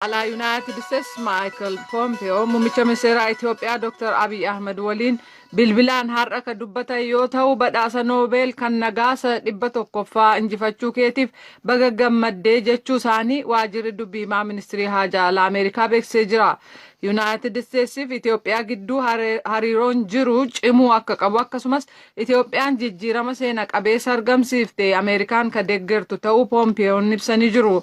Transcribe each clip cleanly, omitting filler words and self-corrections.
Alaa Yuunaayitid Isteets Maayikal Poompeyoo muummicha ministeeraa Itoophiyaa Dr. Abiy Ahmed waliin bilbilaan har'a kan dubbatan yoo ta'u badhaasa Noobeel kan nagaasa 100ffaa injifachuu keetiif baga gammaddee jechuu isaanii waajjirri dubbii himaa ministirii haajaa alaa Ameerikaa beeksisee jira. Yuunaayitid Isteetsiif Itoophiyaa gidduu hariiroon jiru cimuu akka qabu akkasumas Itoophiyaan jijjiirama seena qabeessa argamsiiftee Ameerikaan kan deeggartu ta'uu Poompeyoon ibsanii jiru.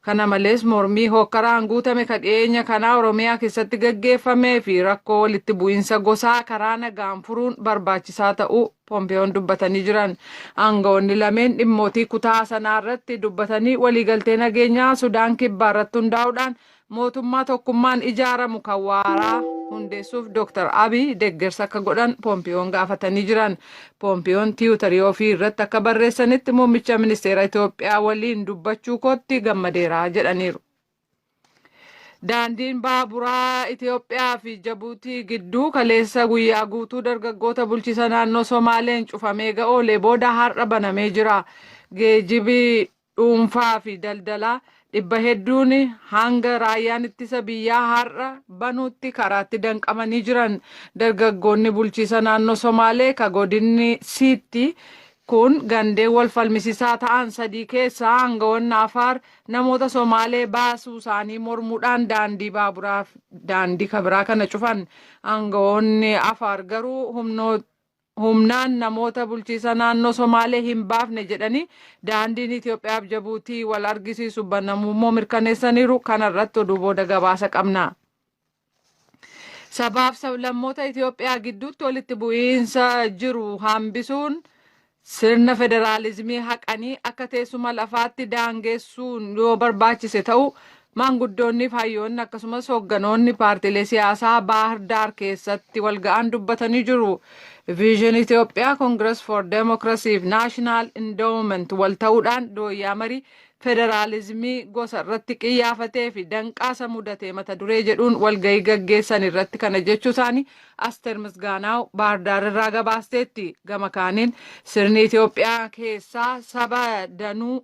Kana malees mormii hokkaraan guutame kan dhiyeenya kanaa Oromiyaa keessatti gaggeeffamee fi rakkoo walitti bu'iinsa gosaa karaa nagaan furuun barbaachisaa ta'uu Poompeyoon dubbatanii jiran. Aangawoonni lameen dhimmootii kutaa sanaa irratti dubbatanii waliigaltee nageenyaa Sudaan kibbaa irratti hundaa'uudhaan mootummaa tokkummaan ijaaramu kan waaraa hundeessuuf Dr. Abiy deeggarsa akka godhan Poompeyoon gaafatanii jiran. Poompeyoon tiwutarii ofii irratti akka barreessanitti muummicha ministeera Itoophiyaa waliin dubbachuu kootti gammadeera jedhaniiru. Daandiin baaburaa Itoophiyaa fi Jabuutii gidduu kaleessa guyyaa guutuu dargaggoota bulchiisa naannoo Somaaleen cufamee ga'oolee booda har'a banamee jira. Geejjibii dhuunfaa fi daldalaa dhibba hedduun hanga raayyaan ittisa biyyaa har'a banuutti karaatti danqamanii jiran. Dargaggoonni bulchiisa naannoo Somaalee ka godinni Siitti kun gandeen wal falmisiisaa ta'an sadii keessaa aangawoonni Afaar namoota Somaalee baasuu isaanii mormuudhaan daandii baaburaa daandii kabiraa kana cufan. Aangawoonni Afaar garuu humnaan namoota bulchiisa naannoo Somaalee hin baafne jedhanii daandiin Itoophiyaa fi Jabuutii wal argisiisu banamuu mirkaneessaniiru. Kanarratti oduu booda gabaasa qabna. Sabaaf sablammoota Itoophiyaa gidduutti walitti bu'iinsa jiru hambisuun sirna federaalizimii haqanii akka teessuma lafaatti daangessuun yoo barbaachise ta'uu maanguddoonni fi hayyoonni akkasumas hoogganoonni paartiilee siyaasaa Baahir Daar keessatti walga'an dubbatanii jiru. Viizhin Itoophiyaa Congress for Democracy fi National Endowment wal ta'uudhaan dooyyaa marii federaalizimii gosa irratti qiyyaafatee fi danqaasa mudatee mata duree jedhuun walga'ii gaggeessan irratti kana jechuu isaanii Asteer Misgaanaaw Baahir Daar irraa gabaasteetti. Gama kaaniin sirni Itoophiyaa keessaa saba danuu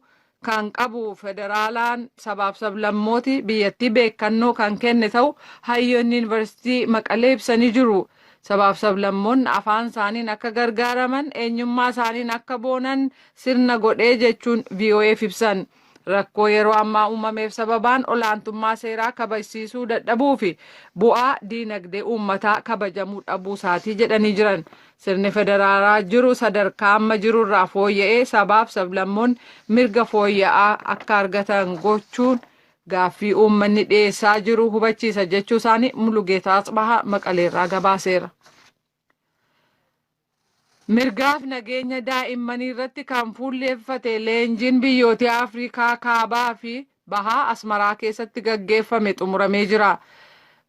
kan qabu federaalaan sabaaf sablammooti biyyattii beekannoo kan kenne ta'u hayyoonni yuunivarsiitii Maqalee ibsanii jiru. Sabaaf sablammoonni afaan isaaniin akka gargaaraman eenyummaa isaaniin akka boonan sirna godhee jechuun VOA'f ibsan. Rakkoo yeroo ammaa uumameef sababaan olaantummaa seeraa kabachiisuu dadhabuu fi bu'aa diinagdee uummataa kabajamuu dhabuu isaatii jedhanii jiran. Sirni federaalaa jiru sadarkaa amma jiru irraa fooyya'ee sabaaf sablammoonni mirga fooyya'aa akka argatan gochuun gaaffii uummanni dhiyeessaa jiru hubachiisa jechuu isaanii Mulugeetaa Atsbahaa Maqaleerraa gabaaseera. Mirgaaf nageenya daa'immanii irratti kan fuulleeffate leenjiin biyyoota Afrikaa kaabaa fi bahaa Asmaraa keessatti gaggeeffame xumuramee jira.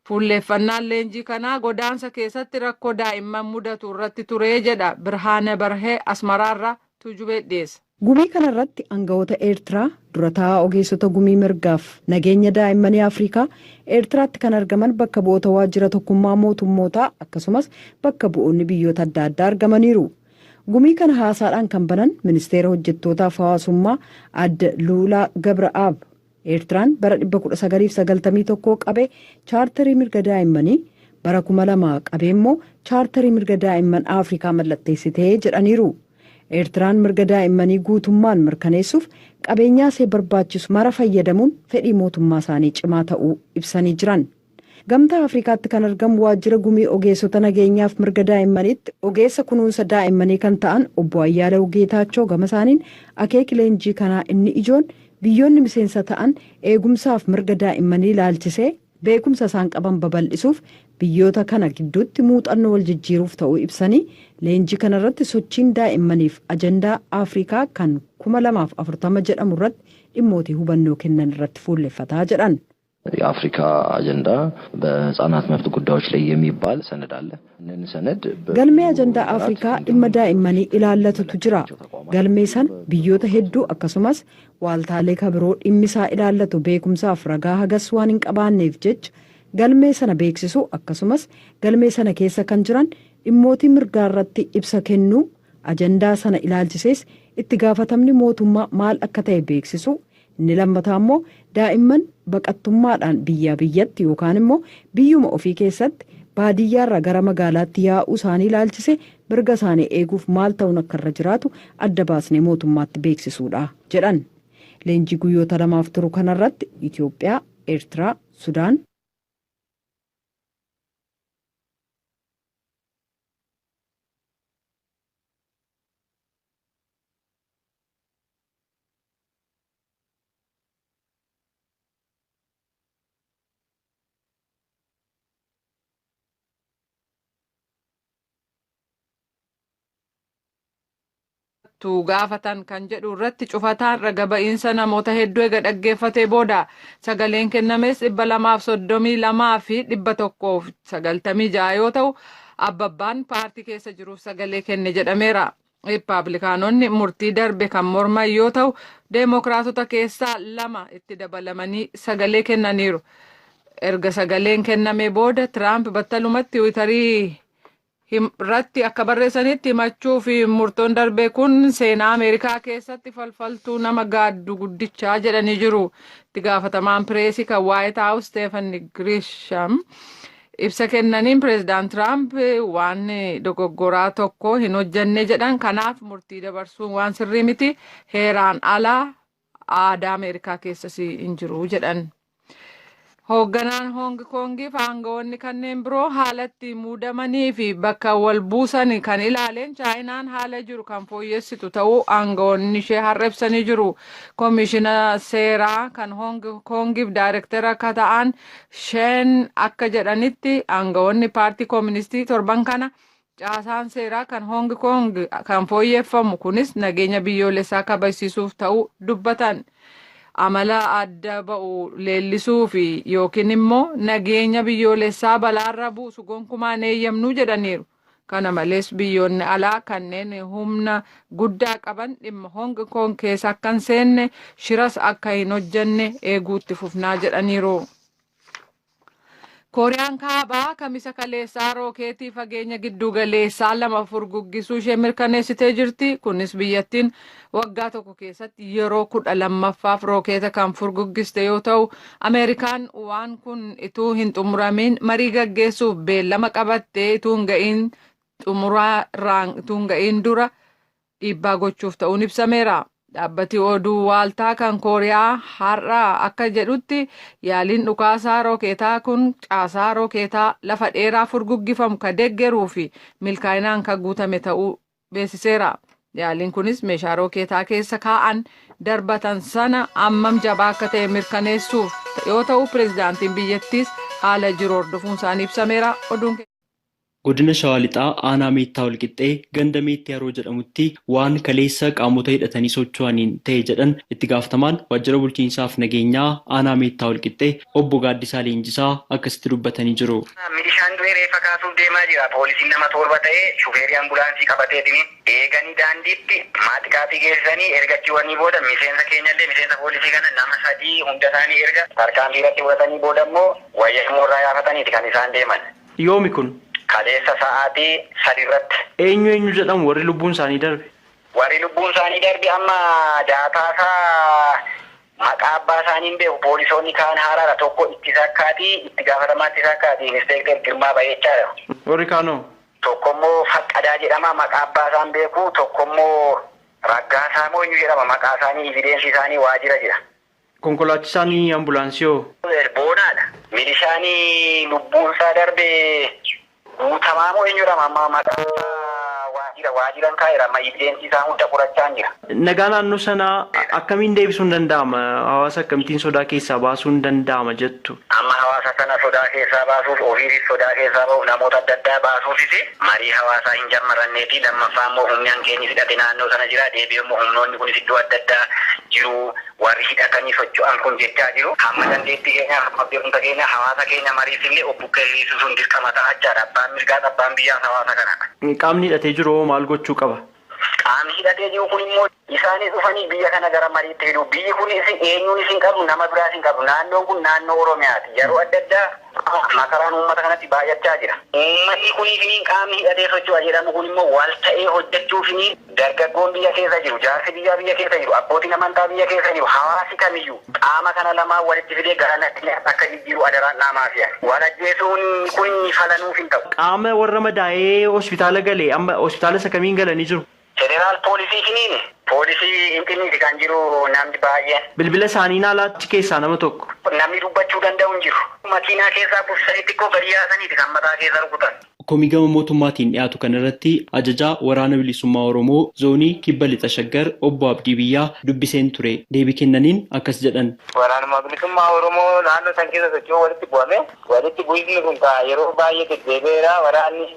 Fuulleeffannaan leenjii kanaa godaansa keessatti rakkoo daa'imman mudatu irratti ture jedha Birhaane Barhee Asmaraarraa Tuujubee dhiyeessa. Gumii kanarratti aangawoota Eertiraa dura taa'aa ogeessota gumii mirgaaf nageenya daa'immanii Afrikaa Eertiraatti kan argaman bakka bu'oota waajjira tokkummaa mootummootaa akkasumas bakka bu'oonni biyyoota adda addaa argamaniiru. Gumii kana haasaadhaan kan banan ministeera hojjettootaaf hawaasummaa adde Luulaa Gabra'aab Eertiraan bara 1991 qabee chaartarii mirga daa'immanii bara 2000 qabee immoo chaartarii mirga daa'imman Afrikaa mallatteessitee jedhaniiru. Eertiraan mirga daa'immanii guutummaan mirkaneessuuf qabeenyaa ishee barbaachisu mara fayyadamuun fedhii mootummaa isaanii cimaa ta'uu ibsanii jiran. Gamtaa Afrikaatti kan argamu waajjira gumii ogeessota nageenyaaf mirga daa'immaniitti ogeessa kunuunsa daa'immanii kan ta'an obbo Ayyaalaw Geetaachoo gama isaaniin akeeki leenjii kanaa inni ijoon biyyoonni miseensa ta'an eegumsaaf mirga daa'immanii ilaalchisee beekumsa isaan qaban babal'isuuf biyyoota kana gidduutti muuxannoo wal jijjiiruuf ta'uu ibsanii leenjii kanarratti sochiin daa'immaniif ajandaa Afrikaa kan 2040 jedhamu irratti dhimmootii hubannoo kennan irratti fuulleffataa jedhan. የአፍሪካ አጀንዳ በህፃናት መብት ጉዳዮች ላይ የሚባል ሰነድ አለ። እነን ሰነድ galmee ajandaa Afrikaa dhimma daa'immanii ilaallatutu jira. Galmee san biyyoota hedduu akkasumas waaltaalee kabiroo dhimmisaa ilaallatu beekumsaaf ragaa hagas waan hin qabaanneef jecha galmee sana beeksisuu akkasumas galmee sana keessa kan jiran dhimmootii mirgaa irratti ibsa kennuu ajandaa sana ilaalchisees itti gaafatamni mootummaa maal akka ta'e beeksisu Inni lammataa immoo daa'imman baqattummaadhaan biyyaa biyyatti yookaan immoo biyyuma ofii keessatti baadiyyaarraa gara magaalaatti yaa'uu isaanii ilaalchise mirga isaanii eeguuf maal ta'uun akka irra jiraatu adda baasnee mootummaatti beeksisuudha jedhan. Leenjii guyyoota 2 turu kanarratti Itoophiyaa, Eertiraa, Sudaan, gaafatan kan jedhu irratti cufataan raga ba'iinsa namoota hedduu eega dhaggeeffatee booda sagaleen kennames 232 fi 196 yoo ta'u abbabbaan paartii keessa jiruuf sagalee kenne jedhameera. Riippaabilikaanonni murtii darbe kan morman yoo ta'u deemokiraatota keessaa 2 itti dabalamanii sagalee kennaniiru. Erga sagaleen kenname booda Tiraamp battalumatti Tiwiitarii irratti akka barreessanitti himachuu fi murtoon darbe kun seenaa Ameerikaa keessatti falfaltuu nama gaaddu guddichaa jedhanii jiru. Itti gaafatamaan pireesii kan White House Stephen Grisham ibsa kennaniin pireezidaant Tiraamp waan dogoggoraa tokko hin hojjenne jedhan, kanaaf murtii dabarsuun waan sirrii miti, heeraan alaa aadaa Ameerikaa keessas hin jiru jedhan. Hoogganaan Hong Kongii fi aangawoonni kanneen biroo haalatti muudamanii fi bakka wal buusan kan ilaaleen Chaayinaan haala jiru kan fooyyessitu ta'uu aangawoonni ishee har'ibsanii jiru. Koomishina seeraa kan Hong Kongiif daayirektara akka ta'an Shen akka jedhanitti aangawoonni paartii kooministii torban kana caasaan seeraa kan Hong Kong kan fooyyeffamu kunis nageenya biyyoolessaa kabachiisuuf ta'uu dubbatan. Amala adda ba'u leellisuu fi yookiin immoo nageenya biyyoolessaa balaarra buusu gonkumaan eeyyamnuu jedhaniiru. Kana malees biyyoonni alaa kanneen humna guddaa qaban dhimma Hong Kong keessa akka hin seenne shiras akka hin hojjenne eeguutti fufnaa jedhaniiru. Kooriyaan kaabaa kamisa kaleessaa rookeetii fageenya giddu galeessaa 2 furguggisuu ishee mirkaneessitee jirti. Kunis biyyattiin waggaa tokko keessatti yeroo 12ffaaf rookeeta kan furguggiste yoo ta'u, Ameerikaan waan kun ituu hin xumuramin marii gaggeessuuf beellama qabattee ituu hin ga'iin dura dhiibbaa gochuuf ta'uun ibsameera. Dhaabbati oduu waaltaa kan Kooriyaa har'a akka jedhutti yaaliin dhukaasaa rookeetaa kun caasaa rookeetaa lafa dheeraa furguggifamu ka deeggaruu fi milkaa'inaan kan guutame ta'uu beeksiseera. Yaaliin kunis meeshaa rookeetaa keessa kaa'an darbatan sana ammam jabaa akka ta'e mirkaneessuuf yoo ta'u, pireezidaantiin biyyattiis haala jiru hordofuun isaanii ibsameera. Godina Shawaa Lixaa aanaa Meettaa Walqixxee ganda Meetti Haroo jedhamutti waan kaleessa qaamota hidhatanii socho'aniin ta'e jedhan itti gaafatamaan waajjira bulchiinsaaf nageenyaa aanaa Meettaa Walqixxee obbo Gaaddisaa Leenjisaa akkasitti dubbatanii jiru. Milishaan du'ee reeffa kaasuuf deemaa jira. Poolisiin nama 7 ta'ee shufeerii ambulaansii qabatee eeganii daandiitti maaxiqaatii geessanii ergachiiwwanii booda miseensa keenyallee miseensa poolisii kana nama 3 hunda isaanii erga tarkaanfii irratti fudhatanii booda immoo wayyaa irraa yaafataniiti kan isaan deeman. Yoomi kun? Kaleessa sa'aatii 3 irratti. Eenyu jedhamu warri lubbuun isaanii darbe? Warri lubbuun isaanii darbe amma daataasaa maqaa abbaa isaanii hin beeku. Poolisoonni kaan haraara tokko itti sakkaatii itti gaafatamaatti sakkaatii Inspektar Girmaa Bayechaadha. Warri kaanoo? Tokko immoo Faqqadaa jedhama maqaa abbaa isaan beeku. Tokko immoo Raggaasaa Moonyuu jedhama maqaa isaanii evidensii isaanii waajjira jira. Konkolaachisaan ambulaansii hoo? Boonaadha. Milishaan lubbuun isaa darbe guutamaa moo eenyudha amma maqaa waajjiran kaa'eera amma evidensii isaa hunda qorachaa jira. Nagaa naannoo sanaa akkamiin deebisuun danda'ama? Hawaasa akkamittiin sodaa keessaa baasuun danda'ama jettu? Amma hawaasa sana sodaa keessaa baasuuf ofiifis sodaa keessaa bahuuf namoota adda addaa baasuufis marii hawaasaa hin jammaranneeti. Lammaffaa immoo humnaan keenyis hidhate naannoo sana jira. Deebi'ee immoo humnoonni kunis iddoo adda addaa jiru. Warri hidhatanii socho'an kun jechaa jiru. Hamma dandeettii keenya hamma beekumsa keenya hawaasa keenya mariif illee obbukkee hir'isuun dirqama ta'achaadha. Abbaan mirgaa abbaan biyyaas hawaasa kanadha. Qaamni hidhatee jiru maal gochuu qaba? Qaamni hidhatee jiru kun immoo isaanis dhufanii biyya kana gara mariitti fidu. Biyyi kun eenyuun isin qabu nama biraas hin qabu. Naannoon kun naannoo Oromiyaati. Yeroo adda addaa makaraan uummata kanatti baay'achaa jira. Uummatni kunii qaamni hidhatee socho'a jedhamu kun immoo wal ta'ee hojjechuufini dargaggoon biyya keessa jiru, jaarsi biyya keessa jiru, abbootiin amantaa biyya keessa jiru, hawaasi kamiyyuu qaama kana lamaan walitti fidee gara natti akka jijjiiru adaraan dhaamaafiya. Wal ajjeesuun kun falanuuf hin ta'u. Qaama warra madaa'ee hospitaala galee amma hospitaala isa kamiin galanii jiru? Federaal poolisii kiniini. Poolisii Inxinniiti kan jiru namni baay'een. Bilbila isaanii naalaatti keessaa nama tokko. Namni dubbachuu danda'u hin jiru. Makiinaa keessaa buusanii xiqqoo gadi yaasaniiti kan mataa keessa rukutan. Komii gama mootummaatiin dhiyaatu kanarratti ajajaa waraana bilisummaa Oromoo zoonii kibba lixa shaggar obbo Abdii Biyyaa dubbiseen ture. Deebii kennaniin akkas jedhan. Waraanuma bilisummaa Oromoo naannoo san keessa socho'uu walitti bu'ame. Walitti bu'isni kun yeroo baay'ee deddeebi'eera. Waraanni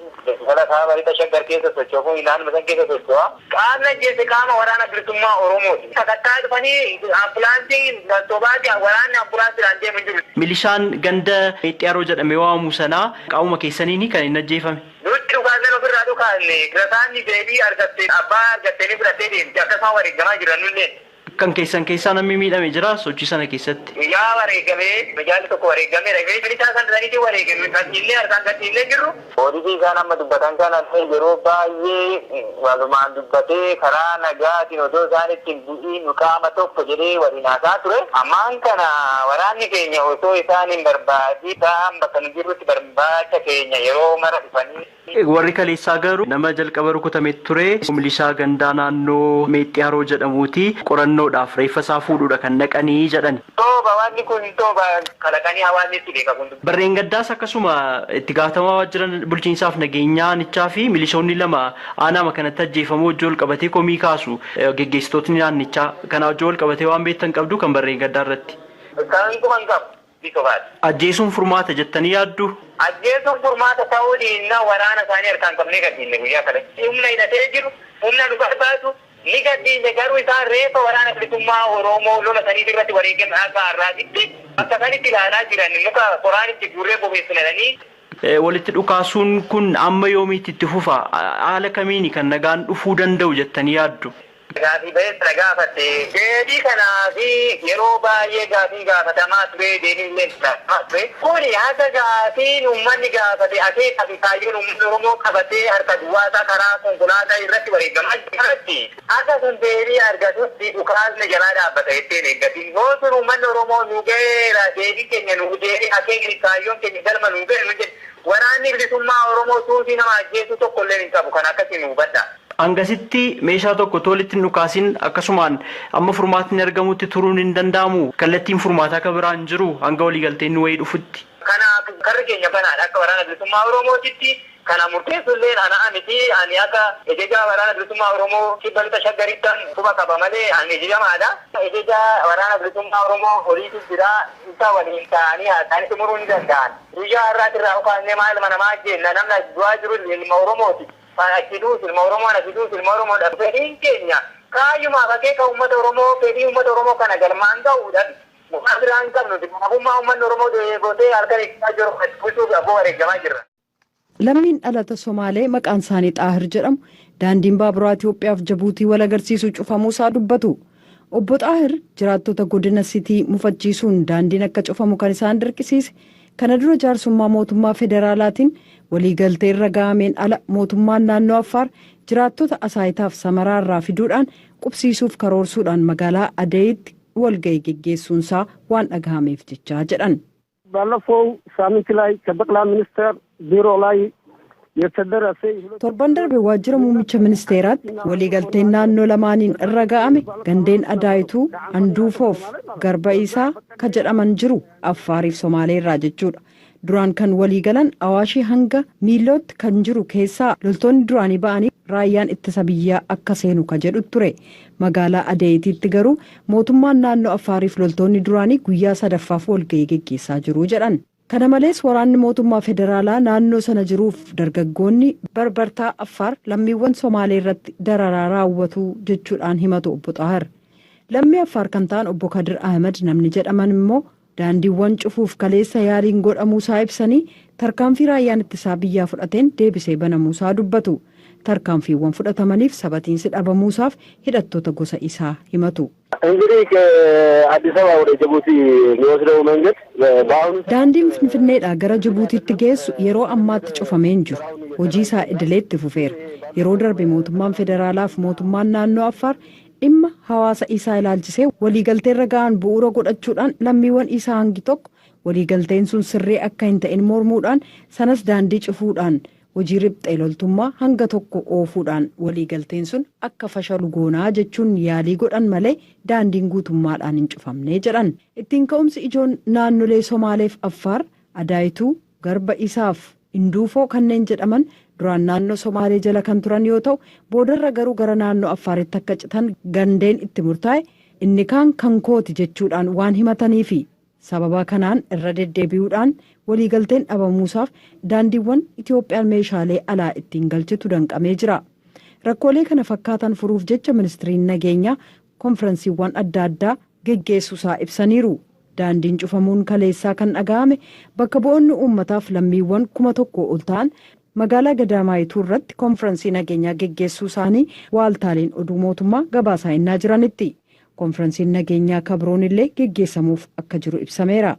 Kala kaaba lixa shaggar keessa socho'uu naannoo san keessa socho'a. Qaamni ajjeese qaama waraana bilisummaa Oromooti. Sakattaa dhufanii ambulaansiin galtoobaati waraanni ambulaansiidhaan deemu jiru. Milishaan ganda Meexxiyaaroo jedhamee waamamu sanaa qaamuma keessaniini kan hin ajjeefame. Nuti dhugaasan ofirraa dhukaanne girasaanni deebii argatte abbaa argattanii fudhattee deemti akkasuma wareegamaa jiran nullee. Kan keessaa namni miidhame jira sochii sana keessatti. Yaa wareegamee mijaalli tokko wareegamee milishaa kan saniitii wareegame kan illee harkaan gadi illee jirru. Poolisii isaan amma dubbatan kana yeroo baay'ee walumaan dubbatee karaa nagaatiin odoo isaan ittiin bu'iin qaama tokko jedhee waliin haasaa ture. Ammaan kana waraanni keenya osoo isaan hin barbaadii ta'an bakka nu jirrutti barbaacha keenya yeroo mara dhufanii. Warri kaleessaa garuu nama jalqaba rukutame ture milishaa gandaa naannoo Meexxiyaaroo jedhamuuti qorannoodhaaf reeffa isaa fuudhuudha kan naqanii jedhan. Tooba wanni kun tooba kalaqanii hawaasni itti beeka kun. Barreen gaddaas akkasuma itti gaafatamaa waajjira bulchiinsaaf nageenyaanichaa fi milishoonni lama aanaa kanatti ajjeefamuu wajjin wal qabatee komii kaasu geggeessitootni naannichaa kana wajjin wal qabatee waan beektan qabdu kan barreen gaddaa irratti. Kan kuman qabu. Ajjeesuun furmaata jettanii yaaddu? Ajjeesuun furmaata ta'uu dhiinna waraana isaanii harkaan qabnee gadhiinne guyyaa kana. Humna hidhatee jiru, humna nu barbaadu, ni gadhiinne garuu isaan reefa waraana bilisummaa Oromoo lola sanii irratti wareegame akka har'aatitti akka sanitti ilaalaa jiran muka qoraanitti guurree bobeessinanii. Walitti dhukaasuun kun amma yoomiitti itti fufa? Haala kamiini kan nagaan dhufuu danda'u jettanii yaaddu? Gaafii baheessa gaafatte deebii kanaa fi yeroo baay'ee gaafii gaafatamaa ture deebii illee gaafatamaa ture. Kuni haga gaafiin uummanni gaafate akeeka fi kaayyoon uummanni Oromoo qabatee harka duwwaasaa karaa konkolaataa irratti wareegamaa jiratti. Akka sun deebii argatutti dhukaasni jalaa dhaabbata jetteen eeggatiin. Yoo sun uummanni Oromoo nu gaheera deebii keenya nu deebii akeekni kaayyoon keenya galma nu gahe nu jedhe. Waraanni bilisummaa Oromoo suutii nama ajjeesuu tokko illee hin qabu kan akkasii nu hubadha. Hangasitti meeshaa tokko tolitti hin dhukaasin akkasumaan amma furmaatni argamutti turuun hin danda'amu. Kallattiin furmaataa akka biraan jiru hanga waliigalteen wayii dhufutti. Kanaaf karri keenya banaadha akka waraana bilisummaa Oromootitti. Kana murteessullee ana miti ani akka ejeja waraana bilisummaa Oromoo kibba lixa shaggarittan quba qaba malee ani ejejamaadha. Ejeja waraana bilisummaa Oromoo horiitu jira isa waliin ta'anii haasa'anii xumuruu ni danda'an. Guyyaa har'aatirraa ukaannee maal namaa jenna namni du'aa jiru ilma Oromooti. Achiduus ilma Oromoon achiduus ilma Oromoodha. Fedhiin keenya kaayyumaa akeeka uummata Oromoo fedhii uummata Oromoo kana galmaan ga'uudhaan waan biraan qabnu dibbummaa uummanni Oromoo deebotee harka eeggaa jiru bulchuuf aboo wareegamaa jirra. Lammiin dhalata Somaalee maqaan isaanii Xaahir jedhamu daandiin baaburaa Itoophiyaaf Jabuutii wal agarsiisuu cufamuusaa dubbatu. Obbo Xaahir jiraattota godina Sitii mufachiisuun daandiin akka cufamu kan isaan dirqisiise kana dura jaarsummaa mootummaa federaalaatiin waliigaltee irra ga'ameen ala mootummaan naannoo Affaar jiraattota Asaayitaaf Samaraarraa fiduudhaan qubsiisuuf karoorsuudhaan magaalaa Adeeyitti walga'ii geggeessuunsaa waan dhagahameef jechaa jedhan. ባለፈው ሳምንት ላይ ከጠቅላይ ሚኒስትር ቢሮ ላይ የተደረሰ torban darbe waajjira muummicha ministeeraatti waliigalteen naannoo lamaaniin irra ga'ame gandeen Adaayituu Anduufoof Garba Isaa ka jedhaman jiru Affaariif Somaaleerraa jechuudha. Duraan kan waliigalan Awaashii hanga Miilootti kan jiru keessaa loltoonni duraanii ba'anii raayyaan ittisa biyyaa akka seenu ka jedhu ture. Magaalaa Adeeyitiitti garuu mootummaan naannoo Affaariif loltoonni duraanii guyyaa sadaffaaf walga'ii geggeessaa jiru jedhan. Kana malees waraanni mootummaa federaalaa naannoo sana jiruuf dargaggoonni barbartaa Affaar lammiiwwan Somaalee irratti dararaa raawwatu jechuudhaan himatu obbo Xaahir. Lammii Affaar kan ta'an obbo Kadir Ahmed namni jedhaman immoo daandiiwwan cufuuf kaleessa yaaliin godhamuusaa ibsanii tarkaanfii raayyaan ittisaa biyyaa fudhateen deebisee banamuusaa dubbatu. tarkaanfiiwwan fudhatamaniif sabatiinsi dhabamuusaaf hidhattoota gosa isaa himatu. እንግዲህ ከአዲስ አበባ ወደ ጅቡቲ የሚወስደው መንገድ daandiin finfinneedhaa gara jibuutiitti geessu yeroo ammaatti cufamee jiru hojii isaa idileetti fufeera. yeroo darbe mootummaan federaalaaf mootummaan naannoo Affaar dhimma hawaasa isaa ilaalchisee waliigalteerra ga'an bu'uura godhachuudhaan lammiiwwan isaa hangi tokko waliigalteen sun sirrii akka hin ta'in mormuudhaan sanas daandii cufuudhaan hojii riphxee loltummaa hanga tokko oofuudhaan waliigalteen sun akka fashalu goonaa jechuun yaalii godhan malee daandiin guutummaadhaan hin cufamnee jedhan. ittiin ka'umsi ijoon naannolee Somaaleef Affaar Adaayituu Garba Isaaf Induufoo kanneen jedhaman duraan naannoo Somaalee jala kan turan yoo ta'u boodarra garuu gara naannoo Affaaritti akka citan gandeen itti murtaa'e inni kaan kan kooti jechuudhaan waan himataniifi sababa kanaan irra deddeebi'uudhaan waliigalteen dhabamuusaaf daandiiwwan Itoophiyaan meeshaalee alaa ittiin galchitu danqamee jira. rakkoolee kana fakkaatan furuuf jecha ministiriin nageenyaa konferensiiwwan adda addaa geggeessuusaa ibsaniiru. daandiin cufamuun kaleessaa kan dhaga'ame bakka bu'oonni uummataaf lammiiwwan 1,000 ol ta'an magaalaa Gadaamaayituu irratti konferensii nageenyaa geggeessuu isaanii waaltaaleen oduu mootummaa gabaasaa innaa jiranitti. konferensiin nageenyaa kabroon illee geggeessamuuf akka jiru ibsameera.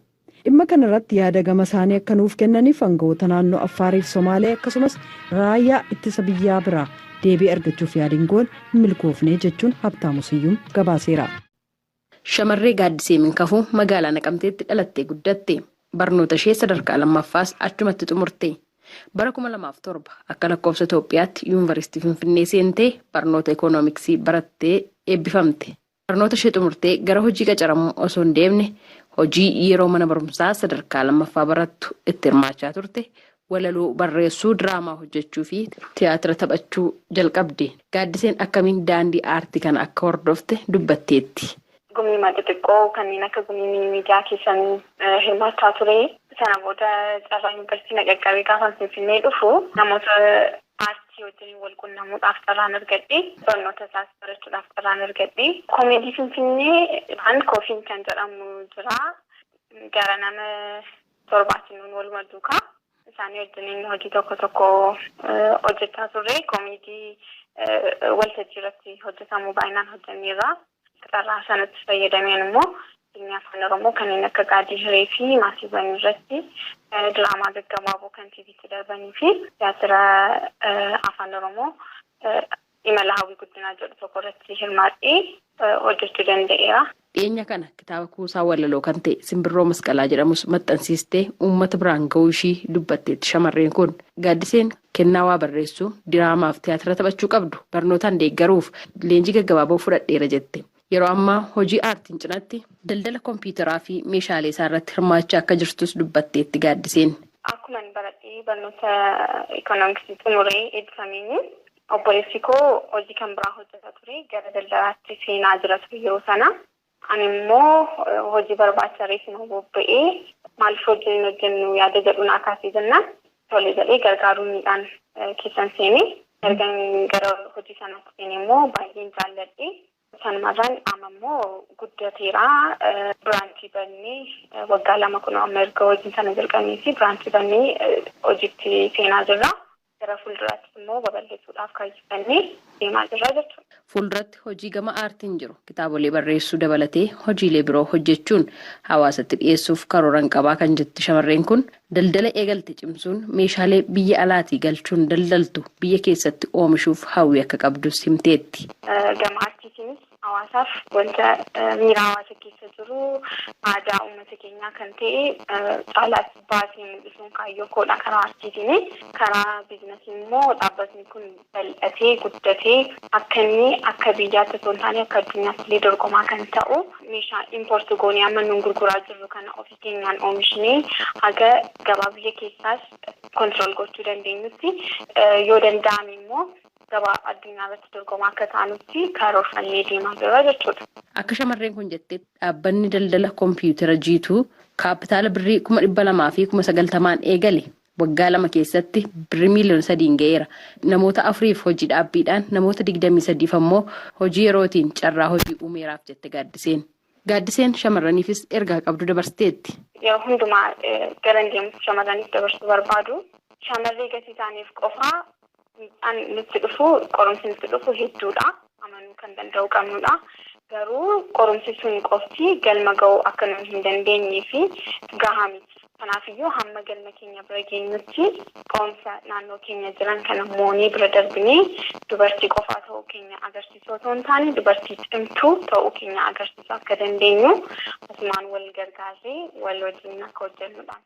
dhimma kana irratti yaada gama isaanii akka nuuf kennaniif aangawoota naannoo Affaariif Somaalee akkasumas raayyaa ittisa biyyaa biraa deebii argachuuf yaaliin goone hin milkoofne jechuun Habtaamu Siyyuum gabaaseera. Shamarree Gaaddisee Minkafuu magaalaa Naqamteetti dhalattee guddatte. Barnoota ishee sadarkaa lammaffaas achumatti xumurte. Bara 2007 akka lakkoofsa Itoophiyaatti yuunivarsiitii Finfinnee seentee barnoota ikoonomiksii barattee eebbifamte. Barnoota ishee xumurtee gara hojii qacaramuu osoo hin deemne hojii yeroo mana barumsaa sadarkaa lammaffaa barattu itti hirmaachaa turte. Walaloo barreessuu, diraamaa hojjechuu fi tiyaatira taphachuu jalqabde. Gaaddiseen akkamiin daandii aartii kana akka hordofte dubbatteetti. Gumii xixiqqoo kanneen akka gumii miidiyaa keessan hirmaachaa ture. Sana booda carraa yuunivarsiitii na qaqqabee gaafa Finfinnee dhufu namoota aartii wajjin wal quunnamuudhaaf carraan argadhe. Barnoota isaas barachuudhaaf carraan argadhe. Koomeedii Finfinnee Koofiin kan jedhamu jira. Gara nama 7 walumaa duukaa. Isaanii wajjin hojii tokko hojjechaa turre. Koomeedii waltajjii irratti hojjetamu baay'inaan hojjenneerra. Carraa sanatti fayyadameen immoo biyya afaan Oromoo kanneen akka Gaadii Hiree fi Maasiiwwan irratti diraamaa gaggabaaboo kan TV'tti darbanii fi tiyaatira afaan Oromoo imala hawwii guddinaa jedhu tokko irratti hirmaadhee hojjechuu danda'eera. Dhiyeenya kana kitaaba kuusaa walaloo kan ta'e Simbirroo Masqalaa jedhamus maxxansiistee uummata biraan ga'uu ishii dubbatteetti shamarreen kun. Gaaddiseen kennaa waa barreessuu, diraamaaf tiyaatira taphachuu qabdu barnootaan deeggaruuf leenjii gaggabaaboo fudhadheera jette. Yeroo ammaa hojii aartiin cinatti daldala kompiitaraa fi meeshaalee isaa irratti hirmaachaa akka jirtus dubbatteetti Gaaddiseen. Akkuma baradhee barnoota ikoonomiksii xumuree eebbifameen obboleessi koo hojii kan biraa hojjetaa ture gara daldalaatti seenaa jira ture yeroo sana. Ani immoo hojii barbaacha reefuma bobba'ee maaliif hojjennu yaada jedhu naa kaasee jennaan tole jedhee gargaaruudhaan keessan seenee ergan gara hojii sanaatti seenee immoo baay'een jaalladhe. Sanumarraan amma immoo guddateera biraanchii bannee waggaa 2 kun amma erga hojii sana jalqabnee fi biraanchii bannee hojiitti seenaa jirra. Gara fuulduraatti immoo babal'isuudhaaf kaayyeffannee deemaa jirra jechuudha. Fuulduratti hojii gama aartiin jiru kitaabolee barreessuu dabalatee hojiilee biroo hojjechuun hawaasatti dhiyeessuuf karooran qabaa kan jettu shamarreen kun daldala eegalte cimsuun meeshaalee biyya alaatii galchuun daldaltu biyya keessatti oomishuuf hawwii akka qabdus himteetti. Gama aartiitiinis hawaasaaf wanta miira hawaasa keessa jiru aadaa uummata keenyaa kan ta'e caalaatti baasee mul'isuun kaayyoo koodha karaa aartiitiin. Karaa biizinasii immoo dhaabbatni kun bal'atee guddatee akka biyyaatti osoo hin taane akka addunyaatti illee dorgomaa kan ta'u meeshaa impoortii goonee amma nuun gurguraa jirru kana ofii keenyaan oomishnee haga gabaa biyya keessaas kontirool gochuu dandeenyutti yoo danda'ame immoo gabaa addunyaa irratti dorgomaa akka taanutti karoorfannee deemaa jirra jechuudha. Akka shamarreen kun jetteetti dhaabbanni daldala kompiitara jiituu kaapitaala birrii 200,000 fi 90,000 eegale. Waggaa 2 keessatti birrii miliyoona 3 ga'eera. Namoota 4 hojii dhaabbiidhaan namoota 23 ammoo hojii yerootiin carraa hojii uumeeraaf jette Gaaddiseen. Gaaddiseen shamarraniifis ergaa qabdu dabarsteetti. Hundumaa gara deemuuf shamarraniif dabarsuu barbaadu. Shamarree gatii isaaniif qofaa nutti dhufu qorumsi nutti dhufu hedduudha. Amanuu kan danda'u qabnudha. Garuu qorumsi sun qofti galma ga'uu akka nuyi hin dandeenyee fi gahaa miti. Kanaafiyyuu hamma galma keenya bira geenyutti qorumsa naannoo keenya jiran kana moonee bira darbinee dubartii qofaa ta'uu keenya agarsiisuu otoo hin taane dubartii cimtuu ta'uu keenya agarsiisuu akka dandeenyu asumaan wal gargaarree wal wajjin akka hojjennudha.